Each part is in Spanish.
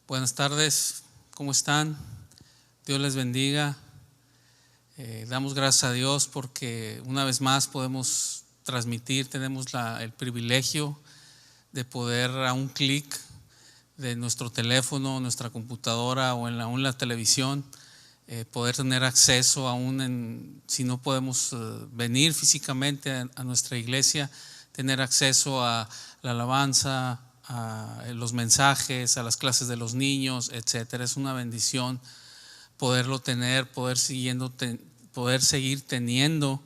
Buenas tardes, ¿cómo están? Dios les bendiga. Damos gracias a Dios porque una vez más podemos transmitir, tenemos el privilegio de poder a un clic de nuestro teléfono, nuestra computadora o en la televisión, poder tener acceso aún si no podemos venir físicamente a nuestra iglesia, tener acceso a la alabanza, a los mensajes, a las clases de los niños, etcétera. Es una bendición poderlo tener, poder seguir teniendo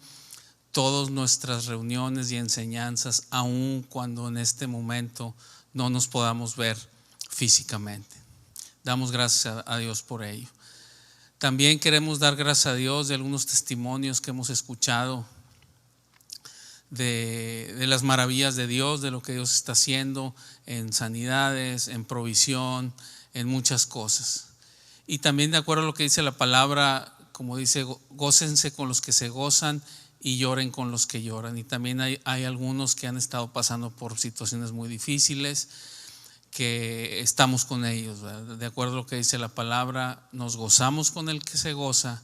todas nuestras reuniones y enseñanzas, aun cuando en este momento no nos podamos ver físicamente. Damos gracias a Dios por ello. También queremos dar gracias a Dios de algunos testimonios que hemos escuchado de las maravillas de Dios, de lo que Dios está haciendo en sanidades, en provisión, en muchas cosas. Y también de acuerdo a lo que dice la palabra, como dice, gócense con los que se gozan y lloren con los que lloran. Y también hay algunos que han estado pasando por situaciones muy difíciles, que estamos con ellos, ¿verdad? De acuerdo a lo que dice la palabra, nos gozamos con el que se goza,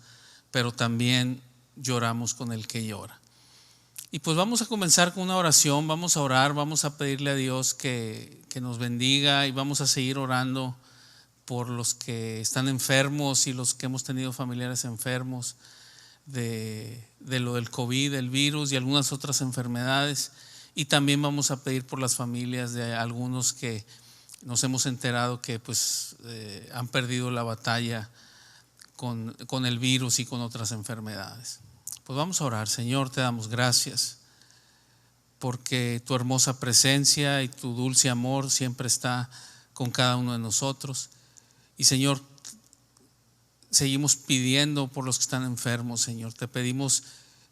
pero también lloramos con el que llora. Y pues vamos a comenzar con una oración, vamos a orar, vamos a pedirle a Dios que nos bendiga y vamos a seguir orando por los que están enfermos y los que hemos tenido familiares enfermos de lo del COVID, del virus y algunas otras enfermedades. Y también vamos a pedir por las familias de algunos que nos hemos enterado que pues han perdido la batalla con el virus y con otras enfermedades. Pues vamos a orar. Señor, te damos gracias porque tu hermosa presencia y tu dulce amor siempre está con cada uno de nosotros. Y Señor, seguimos pidiendo por los que están enfermos, Señor. Te pedimos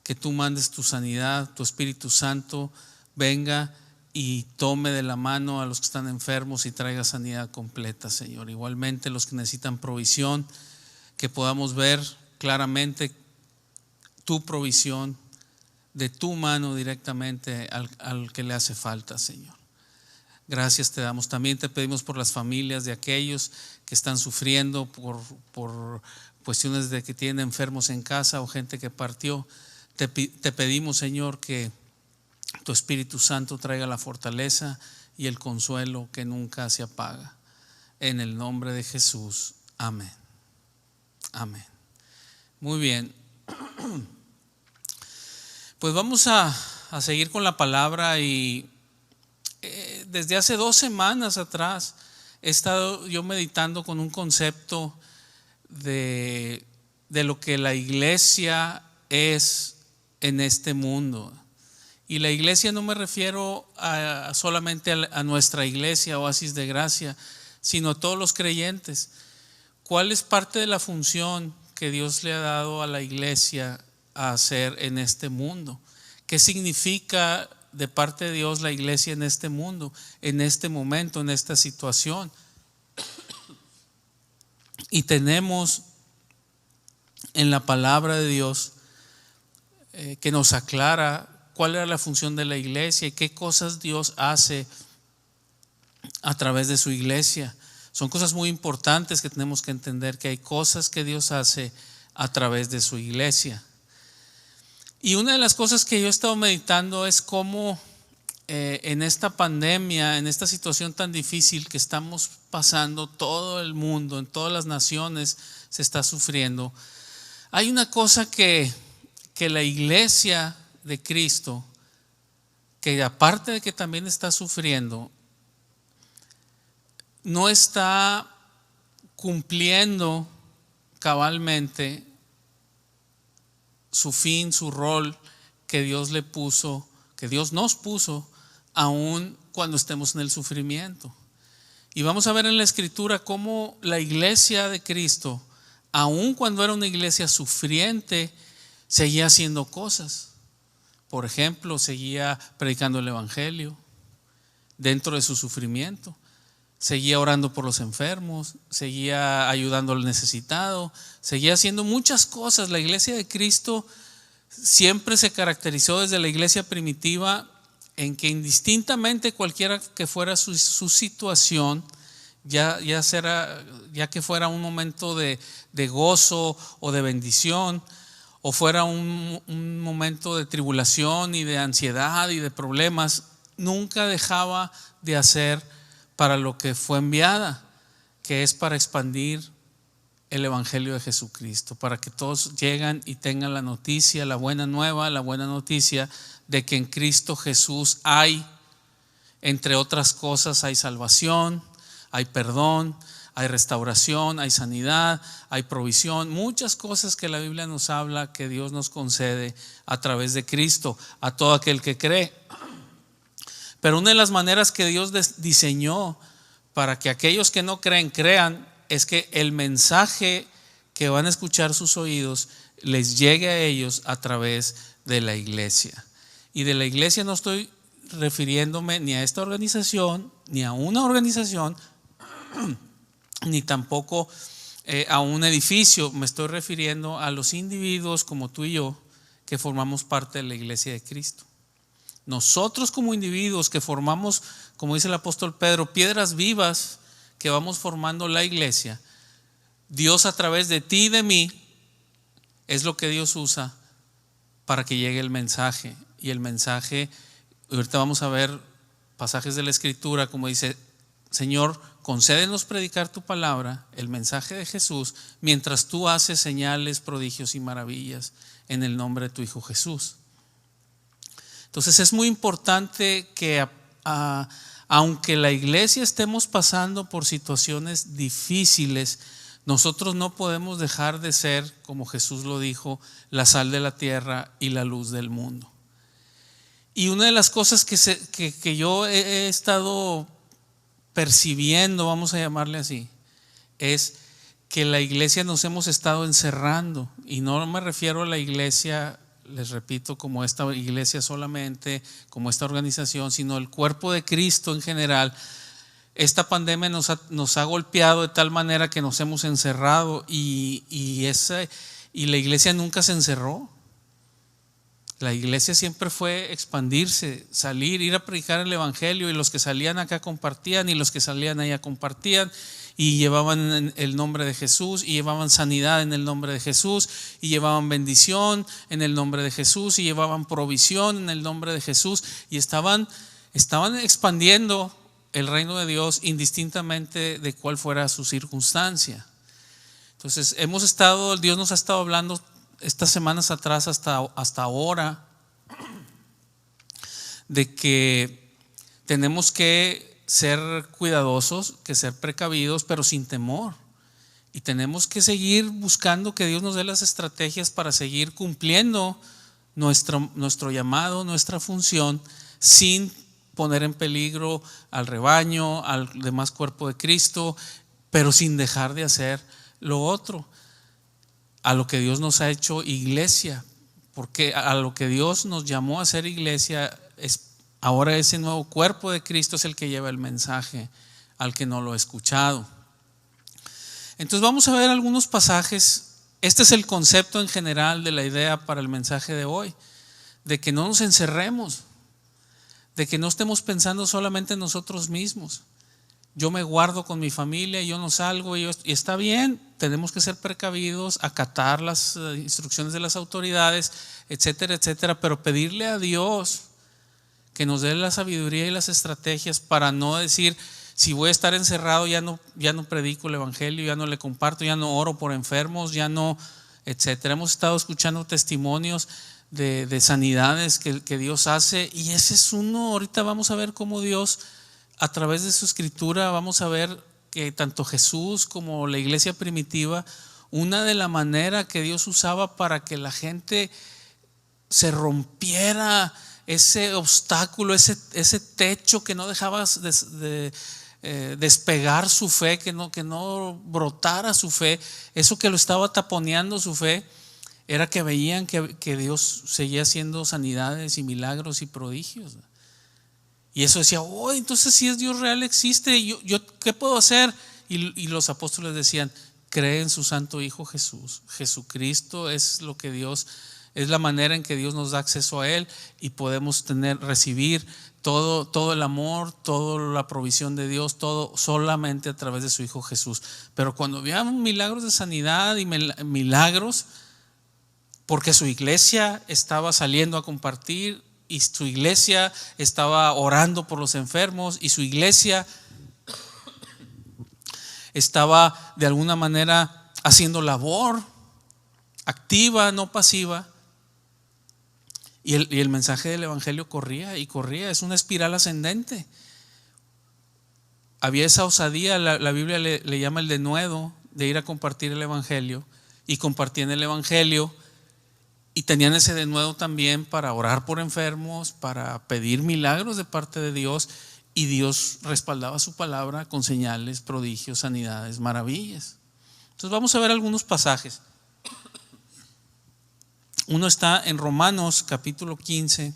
que tú mandes tu sanidad, tu Espíritu Santo venga y tome de la mano a los que están enfermos y traiga sanidad completa, Señor. Igualmente los que necesitan provisión, que podamos ver claramente tu provisión de tu mano directamente al que le hace falta, Señor. Gracias te damos. También te pedimos por las familias de aquellos que están sufriendo por cuestiones de que tienen enfermos en casa o gente que partió. Te pedimos, Señor, que tu Espíritu Santo traiga la fortaleza y el consuelo que nunca se apaga. En el nombre de Jesús. Amén. Amén. Muy bien. Pues vamos a seguir con la palabra y desde hace 2 semanas atrás he estado yo meditando con un concepto de lo que la iglesia es en este mundo. Y la iglesia no me refiero solamente a nuestra iglesia, Oasis de Gracia, sino a todos los creyentes. ¿Cuál es parte de la función que Dios le ha dado a la iglesia a hacer en este mundo? ¿Qué significa de parte de Dios la iglesia en este mundo, en este momento, en esta situación? Y tenemos en la palabra de Dios que nos aclara cuál era la función de la iglesia y qué cosas Dios hace a través de su iglesia. Son cosas muy importantes que tenemos que entender, que hay cosas que Dios hace a través de su iglesia. Y una de las cosas que yo he estado meditando es cómo en esta pandemia, en esta situación tan difícil que estamos pasando todo el mundo, en todas las naciones se está sufriendo, hay una cosa que la iglesia de Cristo, que aparte de que también está sufriendo, no está cumpliendo cabalmente su fin, su rol que Dios le puso, que Dios nos puso, aun cuando estemos en el sufrimiento. Y vamos a ver en la Escritura cómo la iglesia de Cristo, aun cuando era una iglesia sufriente, seguía haciendo cosas. Por ejemplo, seguía predicando el evangelio dentro de su sufrimiento, seguía orando por los enfermos, seguía ayudando al necesitado, seguía haciendo muchas cosas. La iglesia de Cristo siempre se caracterizó desde la iglesia primitiva en que indistintamente cualquiera que fuera su situación, ya que fuera un momento de gozo o de bendición, o fuera un momento de tribulación y de ansiedad y de problemas, nunca dejaba de hacer para lo que fue enviada, que es para expandir el evangelio de Jesucristo, para que todos lleguen y tengan la noticia, la buena nueva, la buena noticia de que en Cristo Jesús hay, entre otras cosas, hay salvación, hay perdón, hay restauración, hay sanidad, hay provisión, muchas cosas que la Biblia nos habla que Dios nos concede a través de Cristo a todo aquel que cree. Pero una de las maneras que Dios diseñó para que aquellos que no creen crean es que el mensaje que van a escuchar sus oídos les llegue a ellos a través de la iglesia. Y de la iglesia no estoy refiriéndome ni a esta organización, ni a una organización, ni tampoco a un edificio. Me estoy refiriendo a los individuos como tú y yo que formamos parte de la iglesia de Cristo. Nosotros como individuos que formamos, como dice el apóstol Pedro, piedras vivas que vamos formando la iglesia, Dios a través de ti y de mí es lo que Dios usa para que llegue el mensaje. Y el mensaje, ahorita vamos a ver pasajes de la Escritura como dice: Señor, concédenos predicar tu palabra, el mensaje de Jesús, mientras tú haces señales, prodigios y maravillas en el nombre de tu Hijo Jesús. Entonces es muy importante que aunque la iglesia estemos pasando por situaciones difíciles, nosotros no podemos dejar de ser, como Jesús lo dijo, la sal de la tierra y la luz del mundo. Y una de las cosas que yo he estado percibiendo, vamos a llamarle así, es que la iglesia nos hemos estado encerrando. Y no me refiero a la iglesia, les repito, como esta iglesia solamente, como esta organización, sino el cuerpo de Cristo en general. Esta pandemia nos ha golpeado de tal manera que nos hemos encerrado y la iglesia nunca se encerró. La iglesia siempre fue expandirse, salir, ir a predicar el evangelio, y los que salían acá compartían y los que salían allá compartían y llevaban el nombre de Jesús y llevaban sanidad en el nombre de Jesús y llevaban bendición en el nombre de Jesús y llevaban provisión en el nombre de Jesús y estaban expandiendo el reino de Dios indistintamente de cuál fuera su circunstancia. Entonces Dios nos ha estado hablando estas semanas atrás hasta ahora de que tenemos que ser cuidadosos, que ser precavidos, pero sin temor. Y tenemos que seguir buscando que Dios nos dé las estrategias para seguir cumpliendo nuestro llamado, nuestra función, sin poner en peligro al rebaño, al demás cuerpo de Cristo, pero sin dejar de hacer lo otro, a lo que Dios nos ha hecho iglesia, porque a lo que Dios nos llamó a ser iglesia, ahora ese nuevo cuerpo de Cristo es el que lleva el mensaje al que no lo ha escuchado. Entonces vamos a ver algunos pasajes. Este es el concepto en general de la idea para el mensaje de hoy, de que no nos encerremos, de que no estemos pensando solamente en nosotros mismos. Yo me guardo con mi familia, yo no salgo, y está bien, tenemos que ser precavidos, acatar las instrucciones de las autoridades, etcétera, etcétera, pero pedirle a Dios que nos dé la sabiduría y las estrategias para no decir: si voy a estar encerrado ya no predico el evangelio, ya no le comparto, ya no oro por enfermos, ya no, etcétera. Hemos estado escuchando testimonios de sanidades que Dios hace, y ese es uno. Ahorita vamos a ver cómo Dios, a través de su escritura, vamos a ver que tanto Jesús como la iglesia primitiva, una de la manera que Dios usaba para que la gente se rompiera ese obstáculo, ese techo que no dejaba despegar su fe, que no brotara su fe, eso que lo estaba taponeando su fe, era que veían que Dios seguía haciendo sanidades y milagros y prodigios. Y eso decía: oh, entonces si es Dios real, existe, yo ¿qué puedo hacer? Y los apóstoles decían: cree en su santo Hijo Jesús. Jesucristo es lo que Dios Es la manera en que Dios nos da acceso a Él y podemos recibir todo el amor, toda la provisión de Dios, todo solamente a través de su Hijo Jesús. Pero cuando veamos milagros de sanidad y milagros, porque su iglesia estaba saliendo a compartir y su iglesia estaba orando por los enfermos y su iglesia estaba de alguna manera haciendo labor activa, no pasiva. Y el mensaje del evangelio corría y corría. Es una espiral ascendente. Había esa osadía, la Biblia le llama el denuedo, de ir a compartir el evangelio. Y compartían el evangelio y tenían ese denuedo también para orar por enfermos, para pedir milagros de parte de Dios. Y Dios respaldaba su palabra con señales, prodigios, sanidades, maravillas. Entonces vamos a ver algunos pasajes. Uno está en Romanos capítulo 15,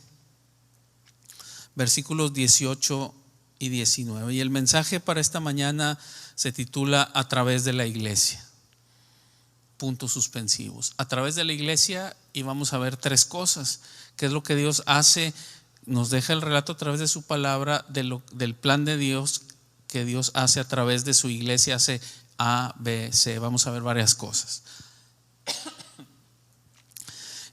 versículos 18 y 19. Y el mensaje para esta mañana se titula A través de la iglesia. Puntos suspensivos. A través de la iglesia, y vamos a ver tres cosas. ¿Qué es lo que Dios hace? Nos deja el relato a través de su palabra del plan de Dios que Dios hace a través de su iglesia. Hace A, B, C. Vamos a ver varias cosas.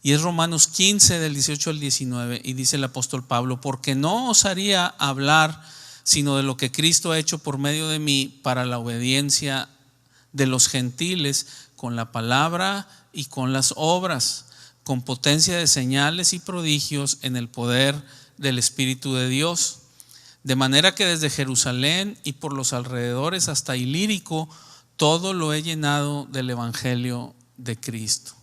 Y es Romanos 15 del 18 al 19 y dice el apóstol Pablo: porque no osaría hablar sino de lo que Cristo ha hecho por medio de mí para la obediencia de los gentiles con la palabra y con las obras, con potencia de señales y prodigios en el poder del Espíritu de Dios. De manera que desde Jerusalén y por los alrededores hasta Ilírico, todo lo he llenado del evangelio de Cristo.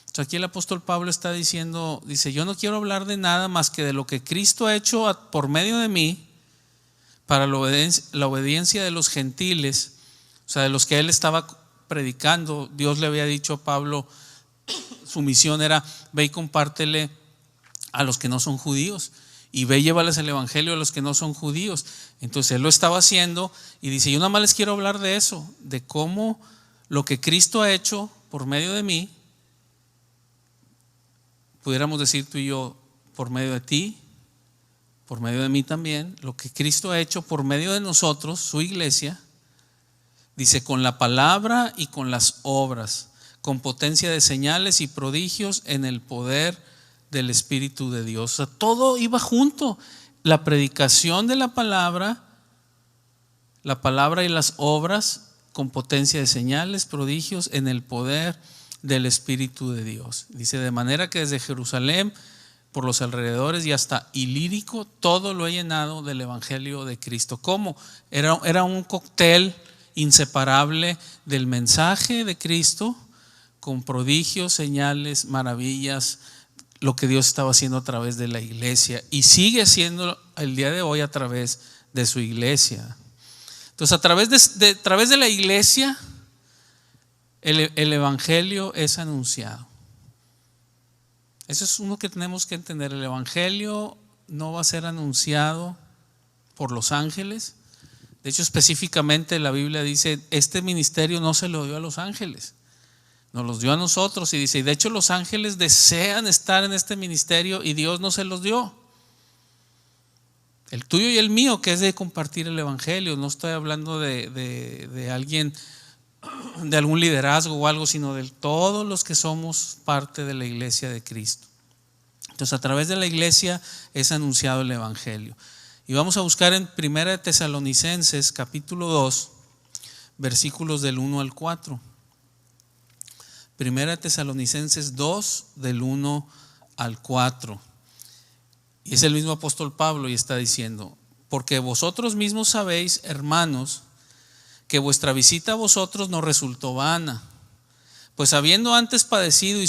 Entonces aquí el apóstol Pablo está diciendo, dice: yo no quiero hablar de nada más que de lo que Cristo ha hecho por medio de mí para la obediencia de los gentiles, o sea, de los que él estaba predicando. Dios le había dicho a Pablo, su misión era: ve y compártele a los que no son judíos, y ve y llévales el evangelio a los que no son judíos. Entonces él lo estaba haciendo y dice: yo nada más les quiero hablar de eso, de cómo lo que Cristo ha hecho por medio de mí, pudiéramos decir tú y yo, por medio de ti, por medio de mí también, lo que Cristo ha hecho por medio de nosotros, su iglesia, dice, con la palabra y con las obras, con potencia de señales y prodigios en el poder del Espíritu de Dios. O sea, todo iba junto. La predicación de la palabra y las obras, con potencia de señales, prodigios en el poder del Espíritu de Dios. Dice: de manera que desde Jerusalén, por los alrededores y hasta Ilírico, todo lo he llenado del evangelio de Cristo. ¿Cómo? Era un cóctel inseparable del mensaje de Cristo, con prodigios, señales, maravillas, lo que Dios estaba haciendo a través de la iglesia y sigue haciendo el día de hoy a través de su iglesia. Entonces, a través de la iglesia, el evangelio es anunciado. Eso es uno que tenemos que entender. El evangelio no va a ser anunciado por los ángeles. De hecho, específicamente la Biblia dice: este ministerio no se lo dio a los ángeles, nos los dio a nosotros. Y dice: y de hecho los ángeles desean estar en este ministerio y Dios no se los dio. El tuyo y el mío, que es de compartir el evangelio. No estoy hablando de alguien, de algún liderazgo o algo, sino de todos los que somos parte de la iglesia de Cristo. Entonces, a través de la iglesia es anunciado el evangelio. Y vamos a buscar en 1 Tesalonicenses capítulo 2, versículos del 1 al 4. 1 Tesalonicenses 2, del 1 al 4. Y es el mismo apóstol Pablo y está diciendo: porque vosotros mismos sabéis, hermanos, que vuestra visita a vosotros no resultó vana, pues habiendo antes padecido y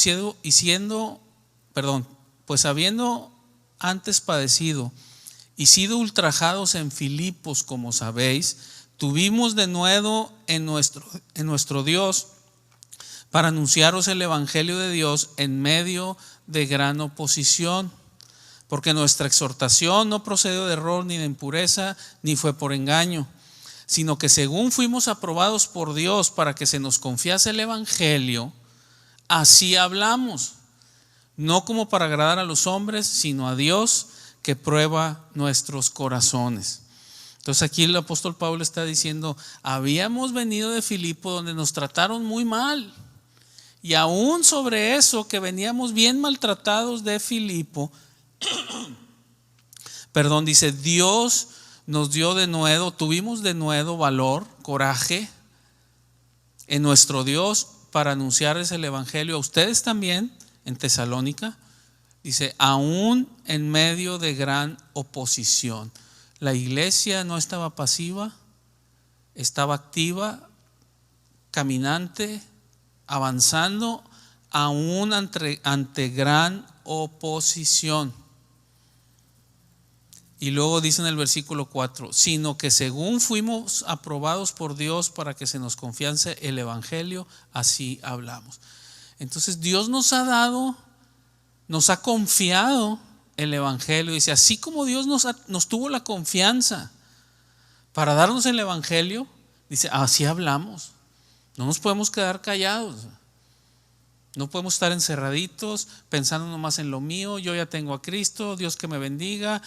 sido ultrajados en Filipos, como sabéis, tuvimos de nuevo en nuestro Dios para anunciaros el evangelio de Dios en medio de gran oposición, porque nuestra exhortación no procedió de error ni de impureza, ni fue por engaño, sino que según fuimos aprobados por Dios para que se nos confiase el evangelio, así hablamos, no como para agradar a los hombres, sino a Dios que prueba nuestros corazones. Entonces aquí el apóstol Pablo está diciendo, habíamos venido de Filipo donde nos trataron muy mal, y aún sobre eso que veníamos bien maltratados de Filipo, dice, Dios nos dio de nuevo, tuvimos de nuevo valor, coraje en nuestro Dios para anunciarles el evangelio a ustedes también en Tesalónica. Dice, aún en medio de gran oposición. La iglesia no estaba pasiva, estaba activa, caminante, avanzando, aún ante gran oposición. Y luego dice en el versículo 4, sino que según fuimos aprobados por Dios para que se nos confiance el evangelio, así hablamos. Entonces Dios nos ha confiado el evangelio. Dice, así como Dios nos tuvo la confianza para darnos el evangelio, dice, así hablamos. No nos podemos quedar callados. No podemos estar encerraditos pensando nomás en lo mío. Yo ya tengo a Cristo, Dios que me bendiga,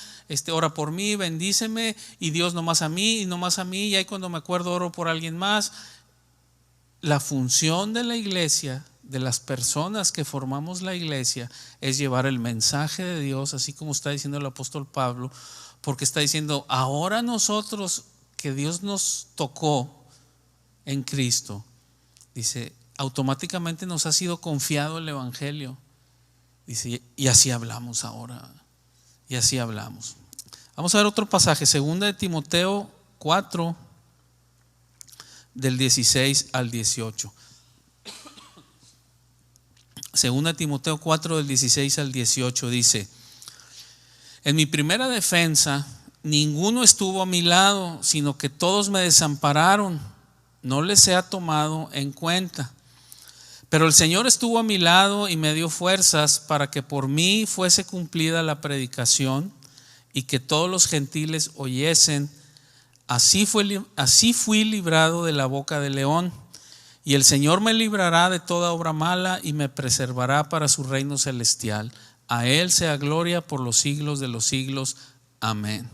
ora por mí, bendíceme, y Dios nomás a mí y nomás a mí, y ahí cuando me acuerdo oro por alguien más. La función de la iglesia, de las personas que formamos la iglesia, es llevar el mensaje de Dios, así como está diciendo el apóstol Pablo, porque está diciendo, ahora nosotros que Dios nos tocó en Cristo, dice, automáticamente nos ha sido confiado el evangelio. Dice, y así hablamos ahora. Y así hablamos. Vamos a ver otro pasaje, 2 de Timoteo 4, del 16 al 18. 2 de Timoteo 4, del 16 al 18 dice, en mi primera defensa, ninguno estuvo a mi lado, sino que todos me desampararon. No les he tomado en cuenta. Pero el Señor estuvo a mi lado y me dio fuerzas para que por mí fuese cumplida la predicación y que todos los gentiles oyesen. Así fui librado de la boca del león. Y el Señor me librará de toda obra mala y me preservará para su reino celestial. A Él sea gloria por los siglos de los siglos. Amén.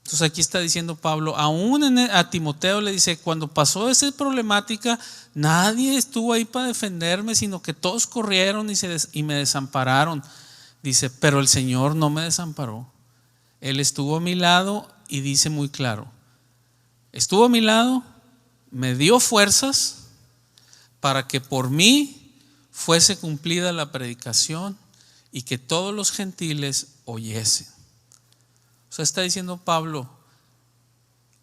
Entonces aquí está diciendo Pablo, aún a Timoteo le dice, cuando pasó esa problemática, nadie estuvo ahí para defenderme, sino que todos corrieron y me desampararon. Dice, pero el Señor no me desamparó. Él estuvo a mi lado y dice muy claro, estuvo a mi lado, me dio fuerzas para que por mí fuese cumplida la predicación y que todos los gentiles oyesen. O sea, está diciendo Pablo,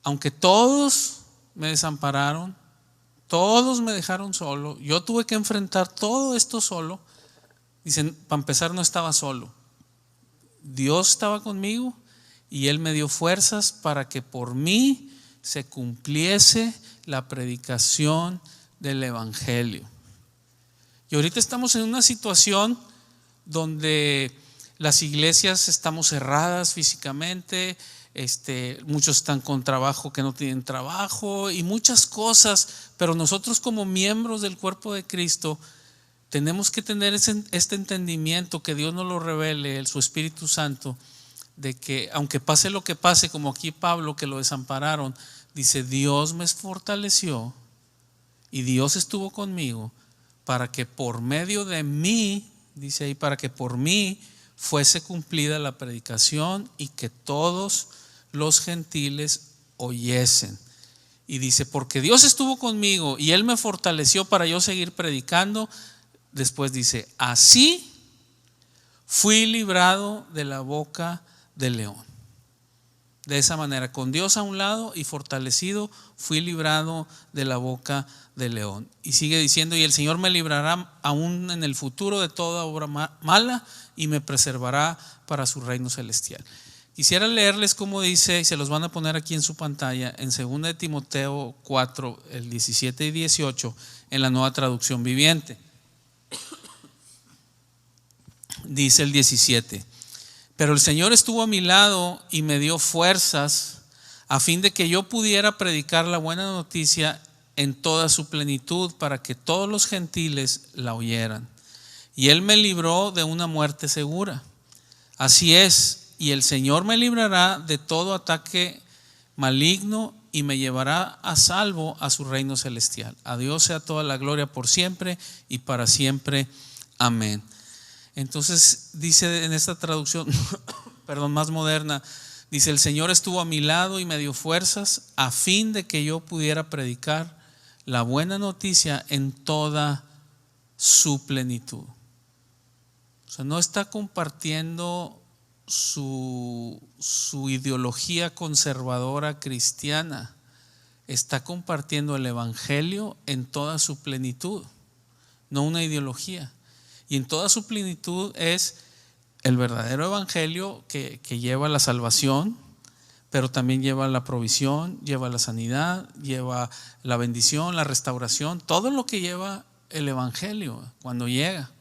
aunque todos me desampararon, todos me dejaron solo, yo tuve que enfrentar todo esto solo. Dicen, para empezar no estaba solo. Dios estaba conmigo y Él me dio fuerzas para que por mí se cumpliese la predicación del evangelio. Y ahorita estamos en una situación donde las iglesias estamos cerradas físicamente, muchos están con trabajo que no tienen trabajo y muchas cosas, pero nosotros como miembros del cuerpo de Cristo tenemos que tener este entendimiento, que Dios nos lo revele, su Espíritu Santo, de que aunque pase lo que pase, como aquí Pablo que lo desampararon, dice, Dios me fortaleció y Dios estuvo conmigo para que por medio de mí, dice ahí, para que por mí fuese cumplida la predicación y que todos los gentiles oyesen. Y dice, porque Dios estuvo conmigo y Él me fortaleció para yo seguir predicando. Después dice, así fui librado de la boca del león. De esa manera, con Dios a un lado y fortalecido, fui librado de la boca del león. Y sigue diciendo, y el Señor me librará aún en el futuro de toda obra mala y me preservará para su reino celestial. Quisiera leerles cómo dice, y se los van a poner aquí en su pantalla, en 2 de Timoteo 4, el 17 y 18, en la Nueva Traducción Viviente. Dice el 17, pero el Señor estuvo a mi lado y me dio fuerzas a fin de que yo pudiera predicar la buena noticia en toda su plenitud para que todos los gentiles la oyeran. y Él me libró de una muerte segura. Así es, y el Señor me librará de todo ataque maligno y me llevará a salvo a su reino celestial. A Dios sea toda la gloria por siempre y para siempre. Amén. Entonces dice en esta traducción más moderna, dice: el Señor estuvo a mi lado y me dio fuerzas a fin de que yo pudiera predicar la buena noticia en toda su plenitud. O sea, no está compartiendo su ideología conservadora cristiana, está compartiendo el evangelio en toda su plenitud, no una ideología. Y en toda su plenitud es el verdadero evangelio que lleva la salvación, pero también lleva la provisión, lleva la sanidad, lleva la bendición, la restauración, todo lo que lleva el evangelio cuando llega.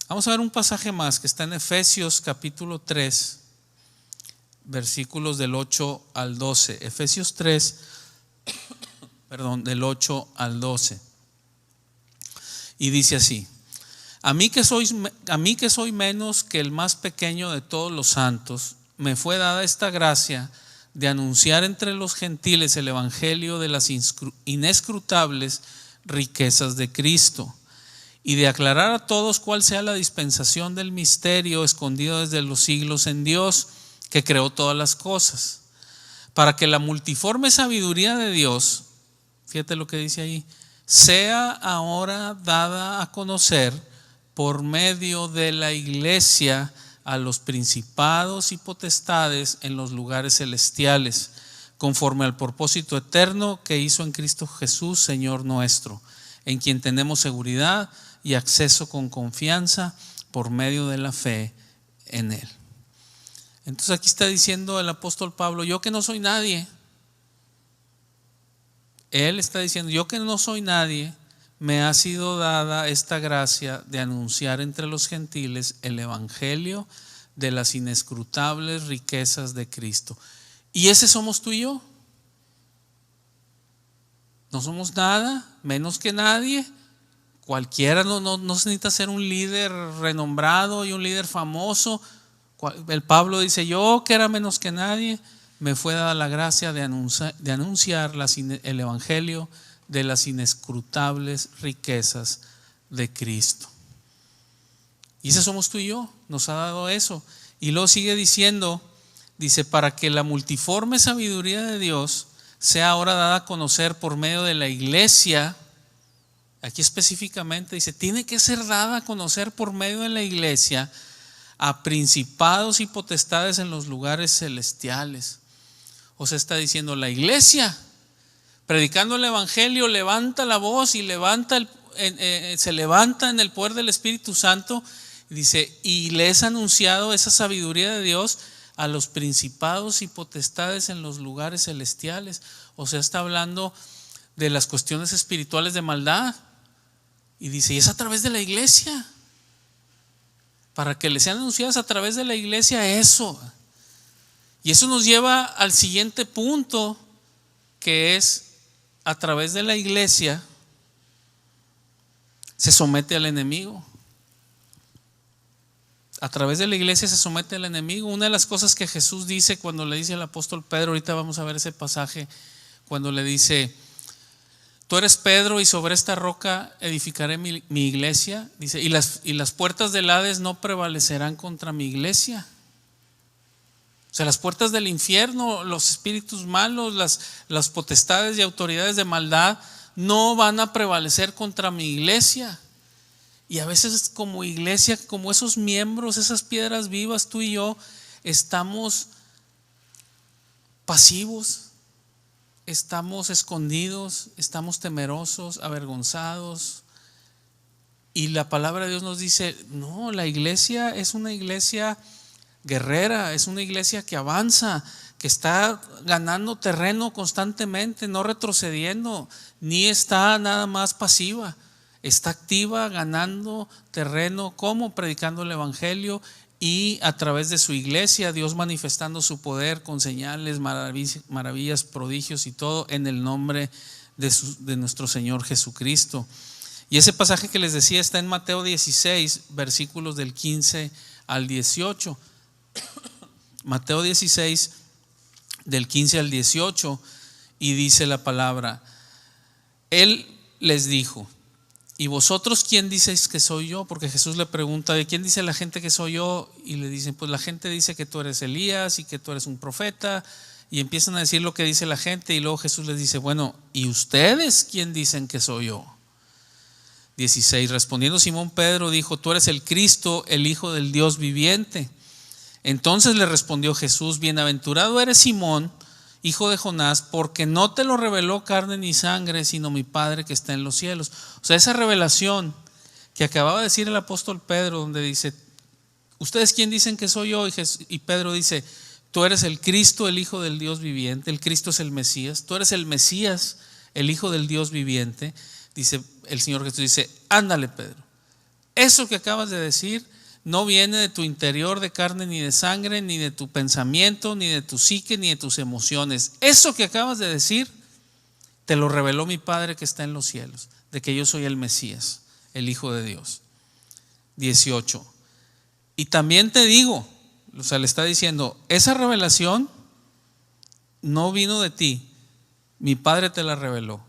Vamos a ver un pasaje más que está en Efesios capítulo 3, versículos del 8 al 12. Efesios 3, del 8 al 12. Y dice así: a mí que soy menos que el más pequeño de todos los santos, me fue dada esta gracia de anunciar entre los gentiles el evangelio de las inescrutables riquezas de Cristo, y de aclarar a todos cuál sea la dispensación del misterio escondido desde los siglos en Dios, que creó todas las cosas, para que la multiforme sabiduría de Dios, fíjate lo que dice ahí, sea ahora dada a conocer por medio de la iglesia a los principados y potestades en los lugares celestiales, conforme al propósito eterno que hizo en Cristo Jesús, Señor nuestro, en quien tenemos seguridad y acceso con confianza por medio de la fe en Él. Entonces aquí está diciendo el apóstol Pablo: yo que no soy nadie. Él está diciendo: yo que no soy nadie, me ha sido dada esta gracia de anunciar entre los gentiles el evangelio de las inescrutables riquezas de Cristo. Y ese somos tú y yo. No somos nada, menos que nadie. Cualquiera no necesita ser un líder renombrado y un líder famoso. El Pablo dice: yo que era menos que nadie, me fue dada la gracia de anunciar el evangelio de las inescrutables riquezas de Cristo. Y ese somos tú y yo, nos ha dado eso. Y luego sigue diciendo, dice: para que la multiforme sabiduría de Dios sea ahora dada a conocer por medio de la iglesia. Aquí específicamente dice: tiene que ser dada a conocer por medio de la iglesia a principados y potestades en los lugares celestiales. O sea, está diciendo, la iglesia, predicando el evangelio, levanta la voz y se levanta en el poder del Espíritu Santo. Dice: y le es anunciado esa sabiduría de Dios a los principados y potestades en los lugares celestiales. O sea, está hablando de las cuestiones espirituales de maldad. Y dice: y es a través de la iglesia, para que le sean anunciadas a través de la iglesia eso. Y eso nos lleva al siguiente punto, que es: a través de la iglesia se somete al enemigo. A través de la iglesia se somete al enemigo. Una de las cosas que Jesús dice cuando le dice al apóstol Pedro, ahorita vamos a ver ese pasaje, cuando le dice: tú eres Pedro y sobre esta roca edificaré mi iglesia. Dice: y las puertas del Hades no prevalecerán contra mi iglesia. O sea, las puertas del infierno, los espíritus malos, las potestades y autoridades de maldad no van a prevalecer contra mi iglesia. Y a veces como iglesia, como esos miembros, esas piedras vivas, tú y yo estamos pasivos, estamos escondidos, estamos temerosos, avergonzados. Y la palabra de Dios nos dice: no, la iglesia es una iglesia guerrera, es una iglesia que avanza, que está ganando terreno constantemente, no retrocediendo, ni está nada más pasiva. Está activa, ganando terreno. ¿Cómo? Predicando el evangelio y a través de su iglesia, Dios manifestando su poder con señales, maravillas, prodigios y todo en el nombre de nuestro Señor Jesucristo. Y ese pasaje que les decía está en Mateo 16, versículos del 15 al 18. Mateo 16, del 15 al 18, y dice la palabra: Él les dijo: ¿y vosotros quién dices que soy yo? Porque Jesús le pregunta: ¿de quién dice la gente que soy yo? Y le dicen: pues la gente dice que tú eres Elías y que tú eres un profeta. Y empiezan a decir lo que dice la gente, y luego Jesús les dice: bueno, ¿y ustedes quién dicen que soy yo? 16. Respondiendo Simón Pedro dijo: tú eres el Cristo, el Hijo del Dios viviente. Entonces le respondió Jesús: bienaventurado eres Simón, hijo de Jonás, porque no te lo reveló carne ni sangre, sino mi Padre que está en los cielos. O sea, esa revelación que acababa de decir el apóstol Pedro, donde dice: ¿ustedes quién dicen que soy yo? Y Pedro dice: tú eres el Cristo, el Hijo del Dios viviente. El Cristo es el Mesías. Tú eres el Mesías, el Hijo del Dios viviente. Dice el Señor Jesús, dice: ándale, Pedro, eso que acabas de decir no viene de tu interior de carne ni de sangre, ni de tu pensamiento, ni de tu psique, ni de tus emociones. Eso que acabas de decir te lo reveló mi Padre que está en los cielos, de que yo soy el Mesías, el Hijo de Dios. 18. Y también te digo, o sea, le está diciendo: esa revelación no vino de ti, mi Padre te la reveló.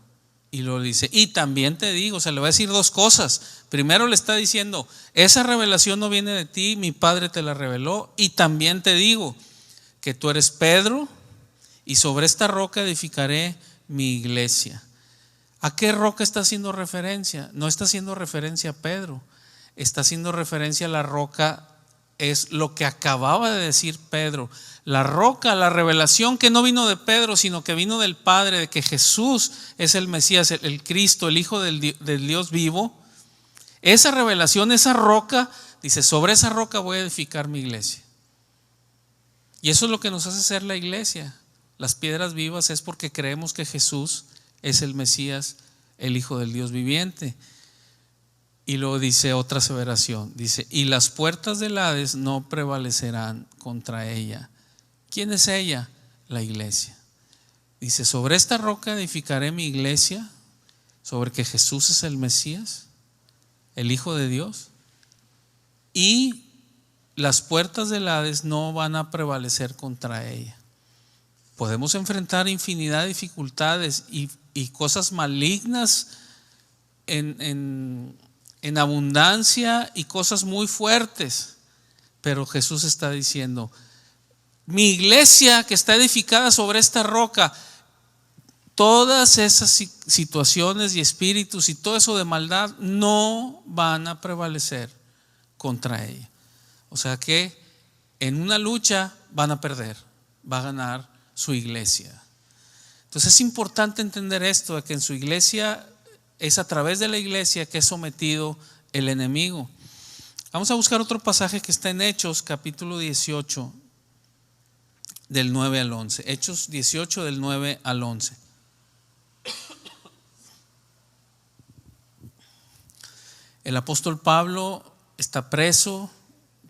Y lo dice: y también te digo, o sea, le va a decir dos cosas. Primero le está diciendo: esa revelación no viene de ti, mi Padre te la reveló. Y también te digo que tú eres Pedro, y sobre esta roca edificaré mi iglesia. ¿A qué roca está haciendo referencia? No está haciendo referencia a Pedro, está haciendo referencia a la roca. Es lo que acababa de decir Pedro. La roca, la revelación que no vino de Pedro, sino que vino del Padre, de que Jesús es el Mesías, el Cristo, el Hijo del Dios vivo. Esa revelación, esa roca, dice: sobre esa roca voy a edificar mi iglesia. Y eso es lo que nos hace ser la iglesia. Las piedras vivas es porque creemos que Jesús es el Mesías, el Hijo del Dios viviente. Y luego dice otra aseveración, dice: y las puertas del Hades no prevalecerán contra ella. ¿Quién es ella? La iglesia. Dice: sobre esta roca edificaré mi iglesia, sobre que Jesús es el Mesías, el Hijo de Dios, y las puertas del Hades no van a prevalecer contra ella. Podemos enfrentar infinidad de dificultades y cosas malignas en abundancia, y cosas muy fuertes, pero Jesús está diciendo: mi iglesia que está edificada sobre esta roca, todas esas situaciones y espíritus y todo eso de maldad no van a prevalecer contra ella. O sea que en una lucha van a perder, va a ganar su iglesia. Entonces es importante entender esto, de que en su iglesia es a través de la iglesia que es sometido el enemigo. Vamos a buscar otro pasaje que está en Hechos capítulo 18 del 9 al 11. Hechos 18 del 9 al 11. El apóstol Pablo está preso,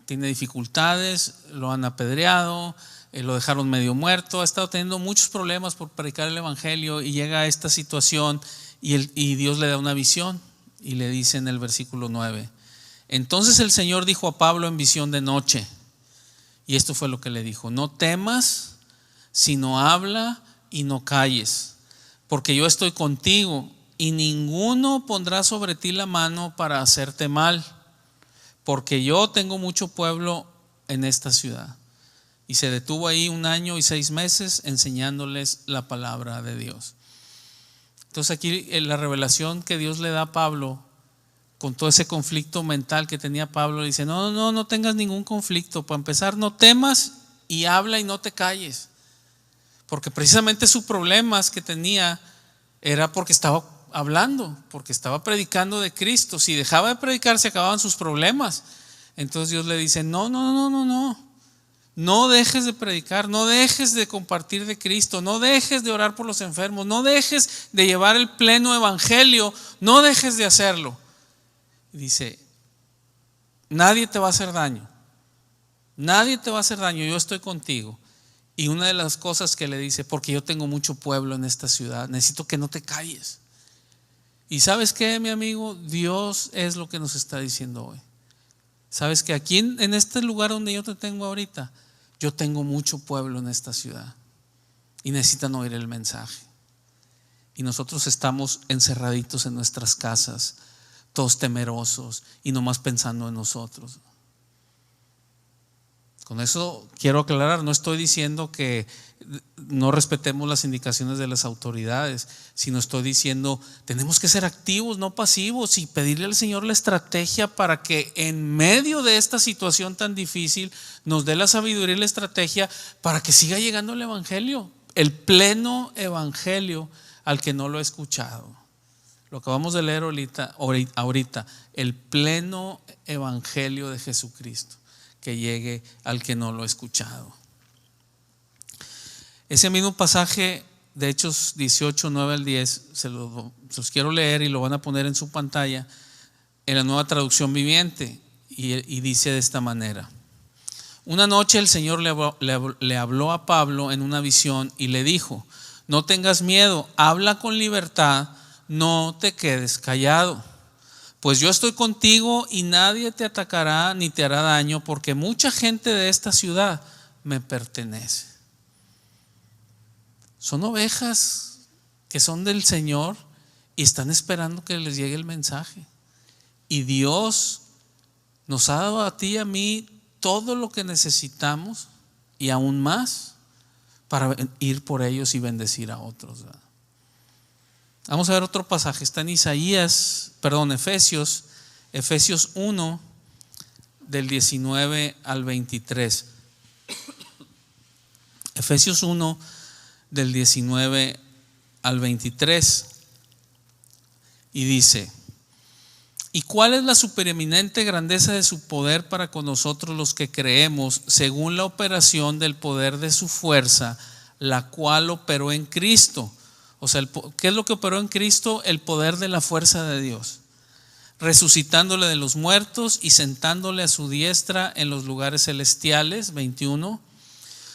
tiene dificultades, lo han apedreado, lo dejaron medio muerto, ha estado teniendo muchos problemas por predicar el evangelio, y llega a esta situación y Dios le da una visión y le dice en el versículo 9: entonces el Señor dijo a Pablo en visión de noche, y esto fue lo que le dijo: no temas, sino habla y no calles, porque yo estoy contigo, y ninguno pondrá sobre ti la mano para hacerte mal, porque yo tengo mucho pueblo en esta ciudad. Y se detuvo ahí 1 año y 6 meses enseñándoles la palabra de Dios. Entonces aquí la revelación que Dios le da a Pablo, con todo ese conflicto mental que tenía Pablo, le dice: no tengas ningún conflicto. Para empezar, no temas, y habla y no te calles. Porque precisamente sus problemas que tenía era porque estaba hablando, porque estaba predicando de Cristo. Si dejaba de predicar, se acababan sus problemas. Entonces Dios le dice: no dejes de predicar, no dejes de compartir de Cristo, no dejes de orar por los enfermos, no dejes de llevar el pleno evangelio, no dejes de hacerlo. Y dice: nadie te va a hacer daño, nadie te va a hacer daño, yo estoy contigo. Y una de las cosas que le dice: porque yo tengo mucho pueblo en esta ciudad, necesito que no te calles. Y ¿sabes qué, mi amigo? Dios es lo que nos está diciendo hoy. Sabes que aquí en este lugar donde yo te tengo ahorita, yo tengo mucho pueblo en esta ciudad y necesitan oír el mensaje. Y nosotros estamos encerraditos en nuestras casas, todos temerosos y nomás pensando en nosotros. Con eso quiero aclarar, no estoy diciendo que no respetemos las indicaciones de las autoridades, sino estoy diciendo tenemos que ser activos, no pasivos, y pedirle al Señor la estrategia para que en medio de esta situación tan difícil nos dé la sabiduría y la estrategia para que siga llegando el evangelio, el pleno evangelio al que no lo ha escuchado. Lo acabamos de leer ahorita, el pleno evangelio de Jesucristo, que llegue al que no lo ha escuchado. Ese mismo pasaje de Hechos 18, 9 al 10, se los quiero leer y lo van a poner en su pantalla en la Nueva Traducción Viviente, y dice de esta manera: una noche el Señor le habló a Pablo en una visión y le dijo: no tengas miedo, habla con libertad, no te quedes callado, pues yo estoy contigo y nadie te atacará ni te hará daño, porque mucha gente de esta ciudad me pertenece. Son ovejas que son del Señor y están esperando que les llegue el mensaje. Y Dios nos ha dado a ti y a mí todo lo que necesitamos y aún más para ir por ellos y bendecir a otros, ¿verdad? Vamos a ver otro pasaje, está en Efesios 1 del 19 al 23. Efesios 1 del 19 al 23, y dice: ¿y cuál es la supereminente grandeza de su poder para con nosotros los que creemos, según la operación del poder de su fuerza, la cual operó en Cristo? O sea, ¿qué es lo que operó en Cristo? El poder de la fuerza de Dios, resucitándole de los muertos y sentándole a su diestra en los lugares celestiales. 21.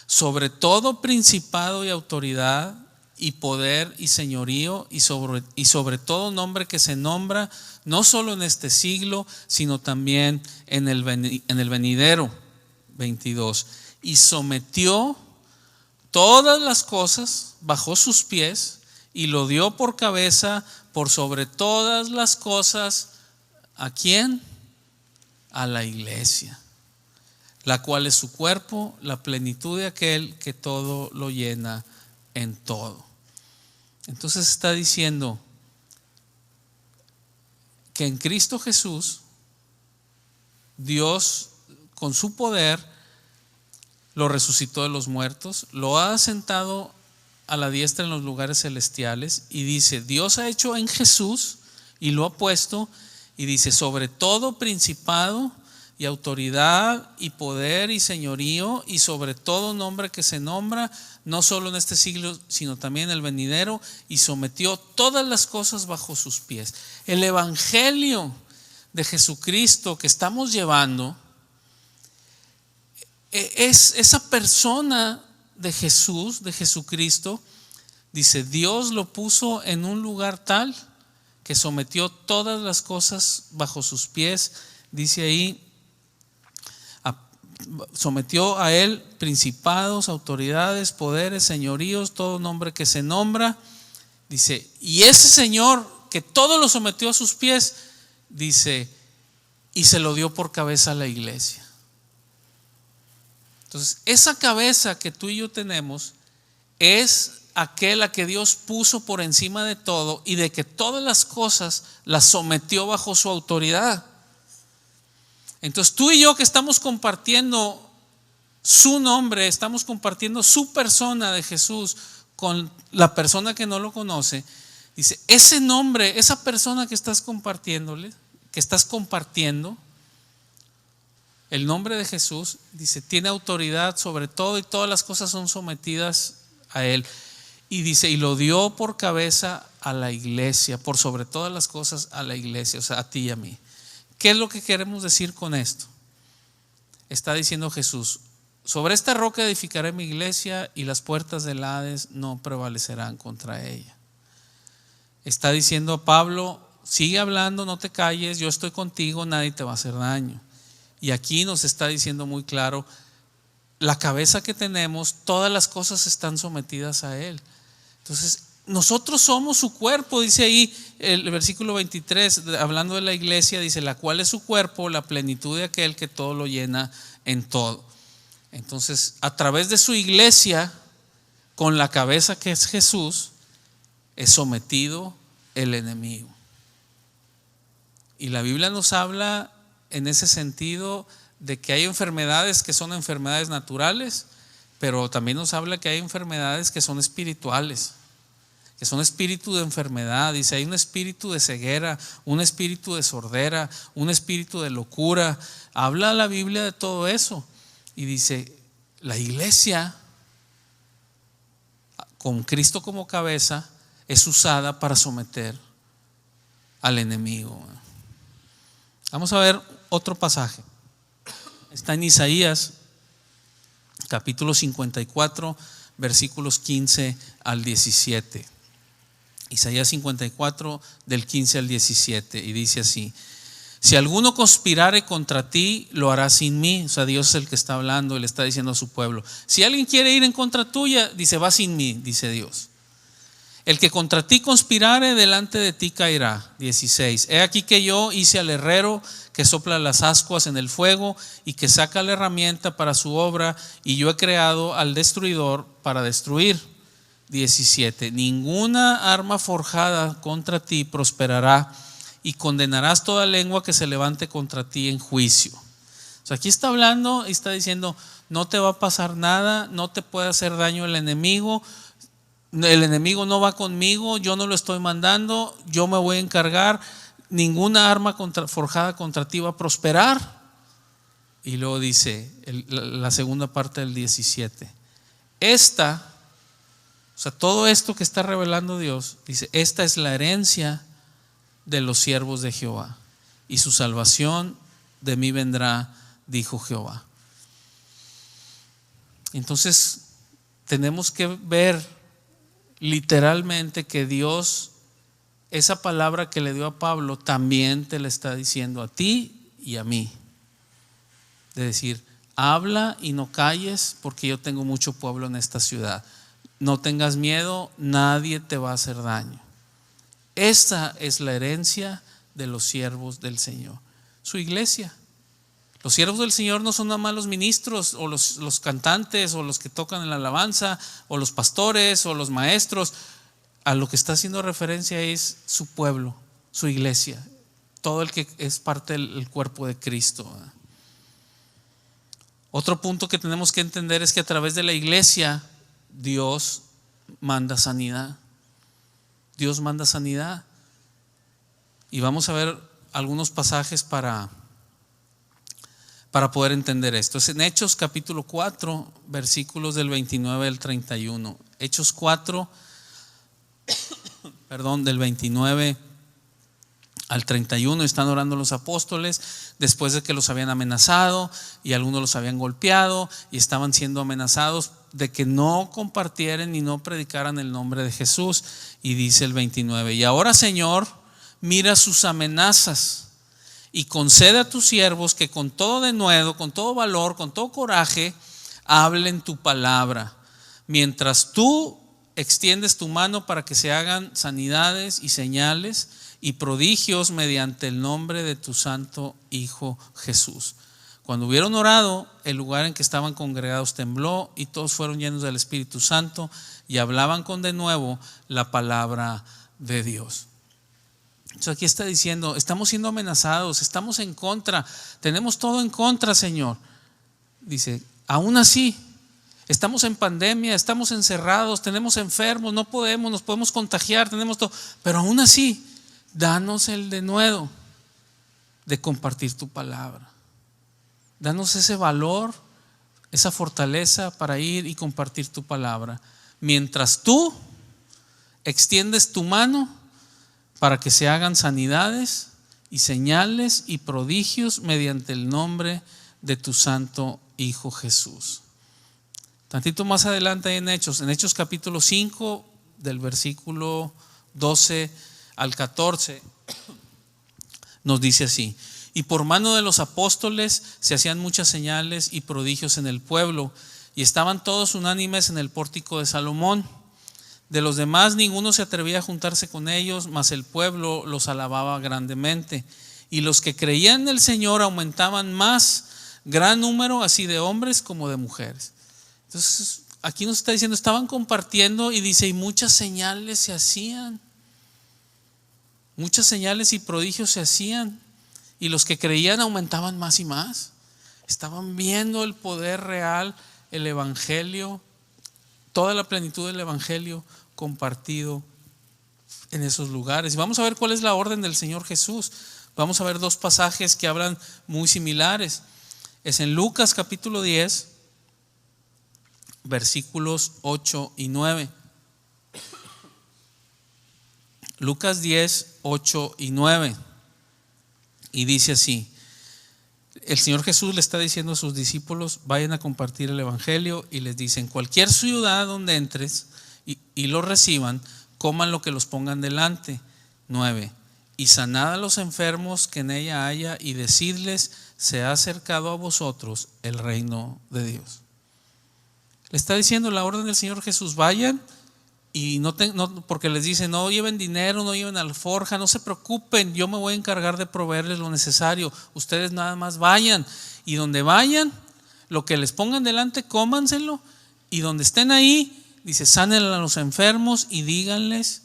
Sobre todo principado y autoridad y poder y señorío y sobre todo nombre que se nombra, no solo en este siglo, sino también en el venidero. 22. Y sometió todas las cosas bajo sus pies y lo dio por cabeza por sobre todas las cosas. ¿A quién? A la iglesia, la cual es su cuerpo, la plenitud de aquel que todo lo llena en todo. Entonces está diciendo que en Cristo Jesús Dios con su poder lo resucitó de los muertos, lo ha sentado a la diestra en los lugares celestiales, y dice: Dios ha hecho en Jesús y lo ha puesto, y dice: sobre todo principado y autoridad y poder y señorío y sobre todo nombre que se nombra, no solo en este siglo sino también en el venidero, y sometió todas las cosas bajo sus pies. El evangelio de Jesucristo que estamos llevando es esa persona de Jesús, de Jesucristo. Dice: Dios lo puso en un lugar tal que sometió todas las cosas bajo sus pies. Dice ahí: sometió a él principados, autoridades, poderes, señoríos, todo nombre que se nombra. Dice: y ese Señor que todo lo sometió a sus pies, dice, y se lo dio por cabeza a la iglesia. Entonces, esa cabeza que tú y yo tenemos es aquel a que Dios puso por encima de todo y de que todas las cosas las sometió bajo su autoridad. Entonces tú y yo que estamos compartiendo su nombre, estamos compartiendo su persona de Jesús con la persona que no lo conoce, dice: ese nombre, esa persona que estás compartiéndole, que estás compartiendo, el nombre de Jesús, dice, tiene autoridad sobre todo y todas las cosas son sometidas a él. Y dice: y lo dio por cabeza a la iglesia, por sobre todas las cosas a la iglesia, o sea, a ti y a mí. ¿Qué es lo que queremos decir con esto? Está diciendo Jesús: sobre esta roca edificaré mi iglesia y las puertas del Hades no prevalecerán contra ella. Está diciendo Pablo: sigue hablando, no te calles, yo estoy contigo, nadie te va a hacer daño. Y aquí nos está diciendo muy claro, la cabeza que tenemos, todas las cosas están sometidas a Él. Entonces, nosotros somos su cuerpo, dice ahí el versículo 23, hablando de la iglesia, dice, la cual es su cuerpo, la plenitud de aquel que todo lo llena en todo. Entonces, a través de su iglesia, con la cabeza que es Jesús, es sometido el enemigo. Y la Biblia nos habla en ese sentido de que hay enfermedades que son enfermedades naturales, pero también nos habla que hay enfermedades que son espirituales, que son espíritu de enfermedad. Dice, hay un espíritu de ceguera, un espíritu de sordera, un espíritu de locura. Habla la Biblia de todo eso. Y dice, la iglesia, con Cristo como cabeza, es usada para someter al enemigo. Vamos a ver otro pasaje. Está en Isaías, capítulo 54, versículos 15 al 17. Isaías 54, del 15 al 17, y dice así: si alguno conspirare contra ti, lo hará sin mí. O sea, Dios es el que está hablando y le está diciendo a su pueblo. Si alguien quiere ir en contra tuya, dice, va sin mí, dice Dios. El que contra ti conspirare, delante de ti caerá. 16. He aquí que yo hice al herrero que sopla las ascuas en el fuego y que saca la herramienta para su obra, y yo he creado al destruidor para destruir. 17. Ninguna arma forjada contra ti prosperará, y condenarás toda lengua que se levante contra ti en juicio. O sea, aquí está hablando y está diciendo, no te va a pasar nada, no te puede hacer daño el enemigo no va conmigo, yo no lo estoy mandando, yo me voy a encargar, ninguna arma forjada contra ti va a prosperar. Y luego dice la segunda parte del 17, o sea, todo esto que está revelando Dios, dice, esta es la herencia de los siervos de Jehová, y su salvación de mí vendrá, dijo Jehová. Entonces tenemos que ver literalmente que Dios, esa palabra que le dio a Pablo, también te la está diciendo a ti y a mí. De decir, habla y no calles, porque yo tengo mucho pueblo en esta ciudad. No tengas miedo, nadie te va a hacer daño. Esta es la herencia de los siervos del Señor, su iglesia. Los siervos del Señor no son nada más los ministros o los cantantes o los que tocan en la alabanza o los pastores o los maestros. A lo que está haciendo referencia es su pueblo, su iglesia, todo el que es parte del cuerpo de Cristo. Otro punto que tenemos que entender es que a través de la iglesia Dios manda sanidad. Dios manda sanidad. Y vamos a ver algunos pasajes para poder entender esto. Es en Hechos capítulo 4, versículos del 29 al 31. Hechos 4, del 29 al 31. Están orando los apóstoles después de que los habían amenazado y algunos los habían golpeado y estaban siendo amenazados de que no compartieran y no predicaran el nombre de Jesús. Y dice el 29, y ahora, Señor, mira sus amenazas y concede a tus siervos que con todo denuedo, con todo valor, con todo coraje, hablen tu palabra, mientras tú extiendes tu mano para que se hagan sanidades y señales y prodigios mediante el nombre de tu santo Hijo Jesús. Cuando hubieron orado, el lugar en que estaban congregados tembló, y todos fueron llenos del Espíritu Santo y hablaban con denuedo la palabra de Dios. Entonces aquí está diciendo, estamos siendo amenazados, estamos en contra, tenemos todo en contra, Señor. Dice, aún así, estamos en pandemia, estamos encerrados, tenemos enfermos, no podemos, nos podemos contagiar, tenemos todo, pero aún así, danos el denuedo de compartir tu palabra. Danos ese valor, esa fortaleza para ir y compartir tu palabra, mientras tú extiendes tu mano para que se hagan sanidades y señales y prodigios mediante el nombre de tu santo Hijo Jesús. Tantito más adelante en Hechos capítulo 5, del versículo 12 al 14, nos dice así: y por mano de los apóstoles se hacían muchas señales y prodigios en el pueblo, y estaban todos unánimes en el pórtico de Salomón. De los demás ninguno se atrevía a juntarse con ellos, mas el pueblo los alababa grandemente. Y los que creían en el Señor aumentaban más, gran número así de hombres como de mujeres. Entonces aquí nos está diciendo, estaban compartiendo, y dice, y muchas señales se hacían. Muchas señales y prodigios se hacían, y los que creían aumentaban más y más. Estaban viendo el poder real, el evangelio, toda la plenitud del evangelio compartido en esos lugares. Y vamos a ver cuál es la orden del Señor Jesús. Vamos a ver dos pasajes que hablan muy similares. Es en Lucas capítulo 10, versículos 8 y 9. Lucas 10, 8 y 9. Y dice así: el Señor Jesús le está diciendo a sus discípulos, vayan a compartir el evangelio, y les dice: en cualquier ciudad donde entres y lo reciban, coman lo que los pongan delante. 9. Y sanad a los enfermos que en ella haya, y decidles, se ha acercado a vosotros el reino de Dios. Le está diciendo la orden del Señor Jesús: vayan, y no, porque les dice, no lleven dinero, no lleven alforja, no se preocupen, yo me voy a encargar de proveerles lo necesario. Ustedes nada más vayan, y donde vayan, lo que les pongan delante, cómanselo, y donde estén ahí, dice, sanen a los enfermos y díganles,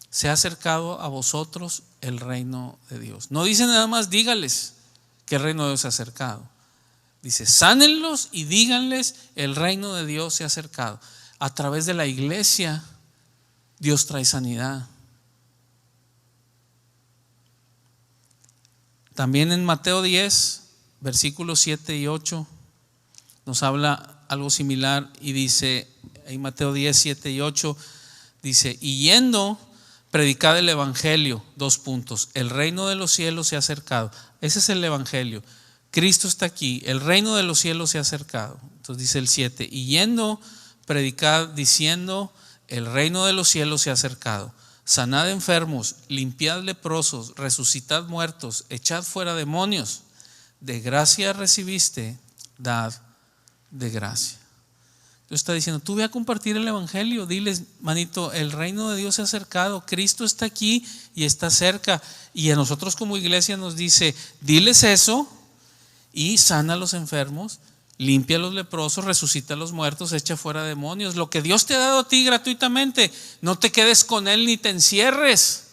se ha acercado a vosotros el reino de Dios. No dice nada más, díganles que el reino de Dios se ha acercado. Dice, sánenlos y díganles, el reino de Dios se ha acercado. A través de la iglesia Dios trae sanidad. También en Mateo 10, versículos 7 y 8, nos habla algo similar, y dice, en Mateo 10, 7 y 8, dice, y yendo, predicad el evangelio, 2 puntos, el reino de los cielos se ha acercado. Ese es el evangelio. Cristo está aquí, el reino de los cielos se ha acercado. Entonces dice el 7, y yendo, predicad diciendo, el reino de los cielos se ha acercado. Sanad enfermos, limpiad leprosos, resucitad muertos, echad fuera demonios. De gracia recibiste, dad de gracia. Dios está diciendo, tú ve a compartir el evangelio, diles, manito, el reino de Dios se ha acercado, Cristo está aquí y está cerca. Y a nosotros como iglesia nos dice, diles eso, y sana a los enfermos, limpia a los leprosos, resucita a los muertos, echa fuera demonios. Lo que Dios te ha dado a ti gratuitamente, no te quedes con él ni te encierres